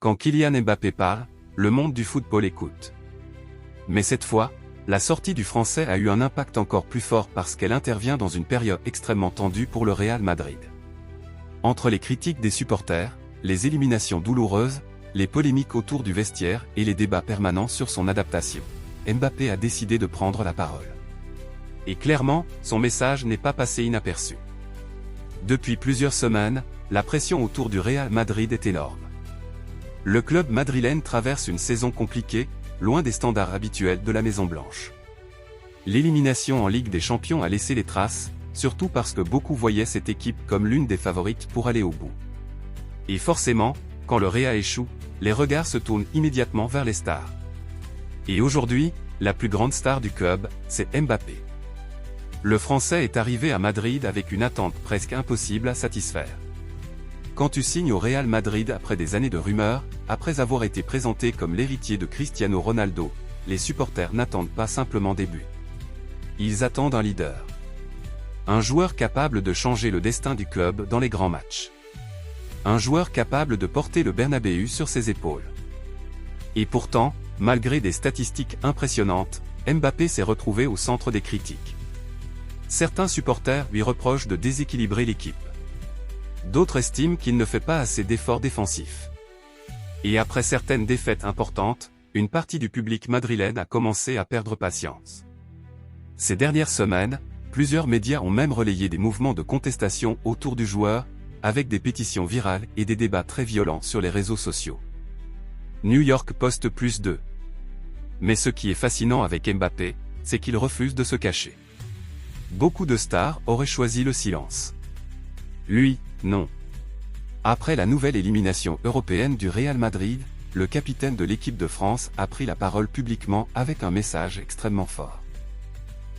Quand Kylian Mbappé parle, le monde du football écoute. Mais cette fois, la sortie du Français a eu un impact encore plus fort parce qu'elle intervient dans une période extrêmement tendue pour le Real Madrid. Entre les critiques des supporters, les éliminations douloureuses, les polémiques autour du vestiaire et les débats permanents sur son adaptation, Mbappé a décidé de prendre la parole. Et clairement, son message n'est pas passé inaperçu. Depuis plusieurs semaines, la pression autour du Real Madrid est énorme. Le club madrilène traverse une saison compliquée, loin des standards habituels de la Maison-Blanche. L'élimination en Ligue des Champions a laissé les traces, surtout parce que beaucoup voyaient cette équipe comme l'une des favorites pour aller au bout. Et forcément, quand le Real échoue, les regards se tournent immédiatement vers les stars. Et aujourd'hui, la plus grande star du club, c'est Mbappé. Le Français est arrivé à Madrid avec une attente presque impossible à satisfaire. Quand tu signes au Real Madrid après des années de rumeurs, après avoir été présenté comme l'héritier de Cristiano Ronaldo, les supporters n'attendent pas simplement des buts. Ils attendent un leader. Un joueur capable de changer le destin du club dans les grands matchs. Un joueur capable de porter le Bernabéu sur ses épaules. Et pourtant, malgré des statistiques impressionnantes, Mbappé s'est retrouvé au centre des critiques. Certains supporters lui reprochent de déséquilibrer l'équipe. D'autres estiment qu'il ne fait pas assez d'efforts défensifs. Et après certaines défaites importantes, une partie du public madrilène a commencé à perdre patience. Ces dernières semaines, plusieurs médias ont même relayé des mouvements de contestation autour du joueur, avec des pétitions virales et des débats très violents sur les réseaux sociaux. New York Post +2. Mais ce qui est fascinant avec Mbappé, c'est qu'il refuse de se cacher. Beaucoup de stars auraient choisi le silence. Lui, non. Après la nouvelle élimination européenne du Real Madrid, le capitaine de l'équipe de France a pris la parole publiquement avec un message extrêmement fort.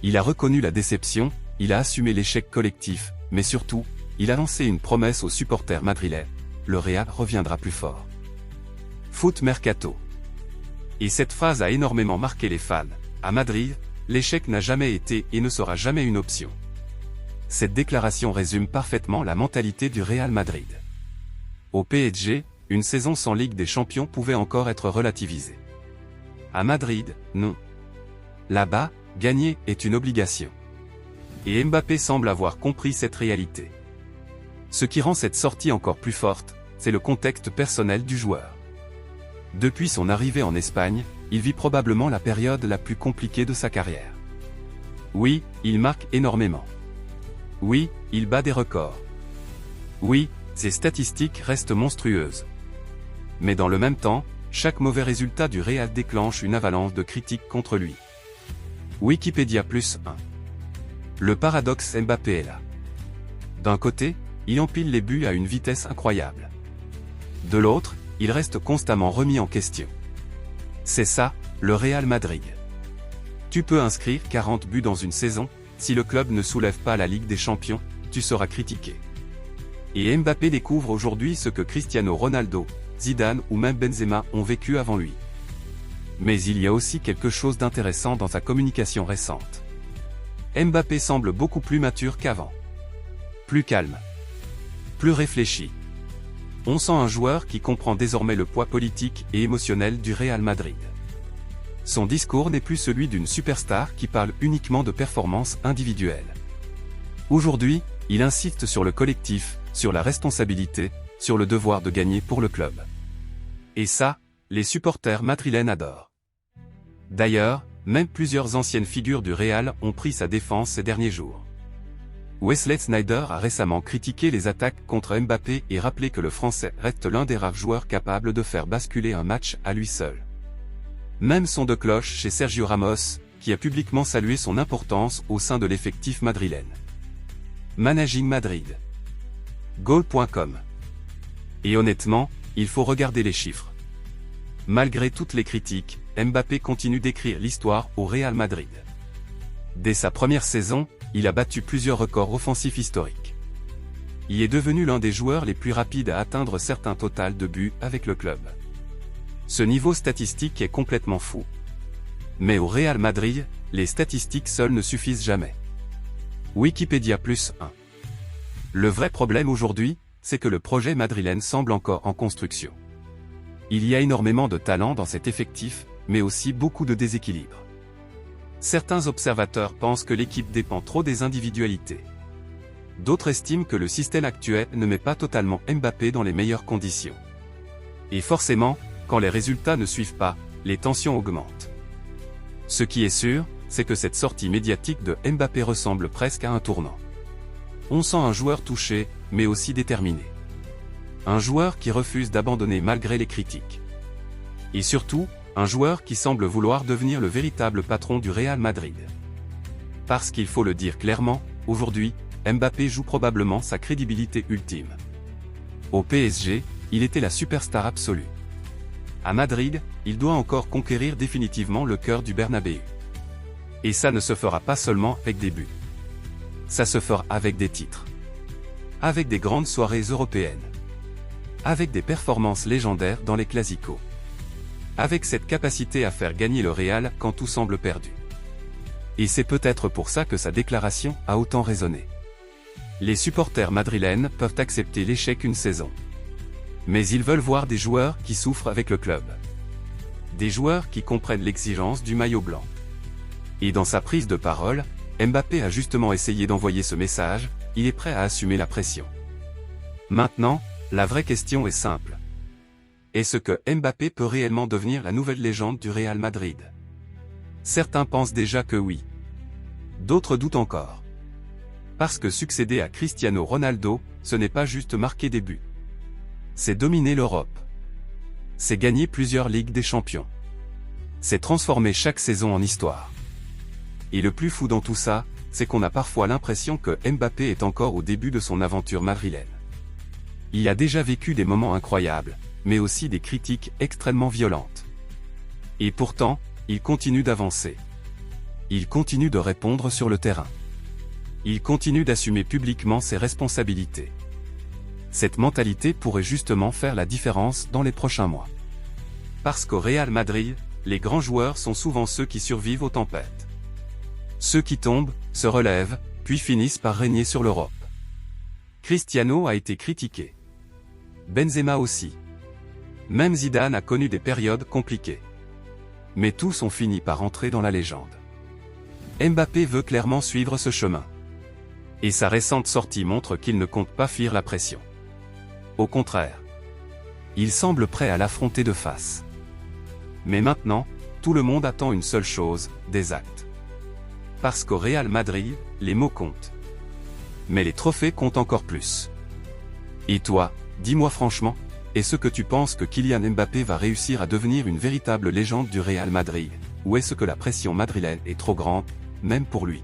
Il a reconnu la déception, il a assumé l'échec collectif, mais surtout, il a lancé une promesse aux supporters madrilènes. Le Real reviendra plus fort. Foot Mercato. Et cette phrase a énormément marqué les fans. À Madrid, l'échec n'a jamais été et ne sera jamais une option. Cette déclaration résume parfaitement la mentalité du Real Madrid. Au PSG, une saison sans Ligue des Champions pouvait encore être relativisée. À Madrid, non. Là-bas, gagner est une obligation. Et Mbappé semble avoir compris cette réalité. Ce qui rend cette sortie encore plus forte, c'est le contexte personnel du joueur. Depuis son arrivée en Espagne, il vit probablement la période la plus compliquée de sa carrière. Oui, il marque énormément. Oui, il bat des records. Oui, ses statistiques restent monstrueuses. Mais dans le même temps, chaque mauvais résultat du Real déclenche une avalanche de critiques contre lui. Wikipédia +1. Le paradoxe Mbappé est là. D'un côté, il empile les buts à une vitesse incroyable. De l'autre, il reste constamment remis en question. C'est ça, le Real Madrid. Tu peux inscrire 40 buts dans une saison, si le club ne soulève pas la Ligue des Champions, tu seras critiqué. Et Mbappé découvre aujourd'hui ce que Cristiano Ronaldo, Zidane ou même Benzema ont vécu avant lui. Mais il y a aussi quelque chose d'intéressant dans sa communication récente. Mbappé semble beaucoup plus mature qu'avant. Plus calme. Plus réfléchi. On sent un joueur qui comprend désormais le poids politique et émotionnel du Real Madrid. Son discours n'est plus celui d'une superstar qui parle uniquement de performances individuelles. Aujourd'hui, il insiste sur le collectif, sur la responsabilité, sur le devoir de gagner pour le club. Et ça, les supporters madrilènes adorent. D'ailleurs, même plusieurs anciennes figures du Real ont pris sa défense ces derniers jours. Wesley Sneijder a récemment critiqué les attaques contre Mbappé et rappelé que le Français reste l'un des rares joueurs capables de faire basculer un match à lui seul. Même son de cloche chez Sergio Ramos, qui a publiquement salué son importance au sein de l'effectif madrilène. Managing Madrid. Goal.com. Et honnêtement, il faut regarder les chiffres. Malgré toutes les critiques, Mbappé continue d'écrire l'histoire au Real Madrid. Dès sa première saison, il a battu plusieurs records offensifs historiques. Il est devenu l'un des joueurs les plus rapides à atteindre certains totals de buts avec le club. Ce niveau statistique est complètement fou. Mais au Real Madrid, les statistiques seules ne suffisent jamais. Wikipédia +1. Le vrai problème aujourd'hui, c'est que le projet madrilène semble encore en construction. Il y a énormément de talent dans cet effectif, mais aussi beaucoup de déséquilibre. Certains observateurs pensent que l'équipe dépend trop des individualités. D'autres estiment que le système actuel ne met pas totalement Mbappé dans les meilleures conditions. Et forcément, quand les résultats ne suivent pas, les tensions augmentent. Ce qui est sûr, c'est que cette sortie médiatique de Mbappé ressemble presque à un tournant. On sent un joueur touché, mais aussi déterminé. Un joueur qui refuse d'abandonner malgré les critiques. Et surtout, un joueur qui semble vouloir devenir le véritable patron du Real Madrid. Parce qu'il faut le dire clairement, aujourd'hui, Mbappé joue probablement sa crédibilité ultime. Au PSG, il était la superstar absolue. À Madrid, il doit encore conquérir définitivement le cœur du Bernabéu. Et ça ne se fera pas seulement avec des buts. Ça se fera avec des titres. Avec des grandes soirées européennes. Avec des performances légendaires dans les Clásicos. Avec cette capacité à faire gagner le Real quand tout semble perdu. Et c'est peut-être pour ça que sa déclaration a autant résonné. Les supporters madrilènes peuvent accepter l'échec une saison. Mais ils veulent voir des joueurs qui souffrent avec le club. Des joueurs qui comprennent l'exigence du maillot blanc. Et dans sa prise de parole, Mbappé a justement essayé d'envoyer ce message, il est prêt à assumer la pression. Maintenant, la vraie question est simple. Est-ce que Mbappé peut réellement devenir la nouvelle légende du Real Madrid? Certains pensent déjà que oui. D'autres doutent encore. Parce que succéder à Cristiano Ronaldo, ce n'est pas juste marquer des buts. C'est dominer l'Europe. C'est gagner plusieurs Ligues des Champions. C'est transformer chaque saison en histoire. Et le plus fou dans tout ça, c'est qu'on a parfois l'impression que Mbappé est encore au début de son aventure madrilène. Il a déjà vécu des moments incroyables, mais aussi des critiques extrêmement violentes. Et pourtant, il continue d'avancer. Il continue de répondre sur le terrain. Il continue d'assumer publiquement ses responsabilités. Cette mentalité pourrait justement faire la différence dans les prochains mois. Parce qu'au Real Madrid, les grands joueurs sont souvent ceux qui survivent aux tempêtes. Ceux qui tombent, se relèvent, puis finissent par régner sur l'Europe. Cristiano a été critiqué. Benzema aussi. Même Zidane a connu des périodes compliquées. Mais tous ont fini par entrer dans la légende. Mbappé veut clairement suivre ce chemin. Et sa récente sortie montre qu'il ne compte pas fuir la pression. Au contraire. Il semble prêt à l'affronter de face. Mais maintenant, tout le monde attend une seule chose, des actes. Parce qu'au Real Madrid, les mots comptent. Mais les trophées comptent encore plus. Et toi, dis-moi franchement, est-ce que tu penses que Kylian Mbappé va réussir à devenir une véritable légende du Real Madrid, ou est-ce que la pression madrilène est trop grande, même pour lui?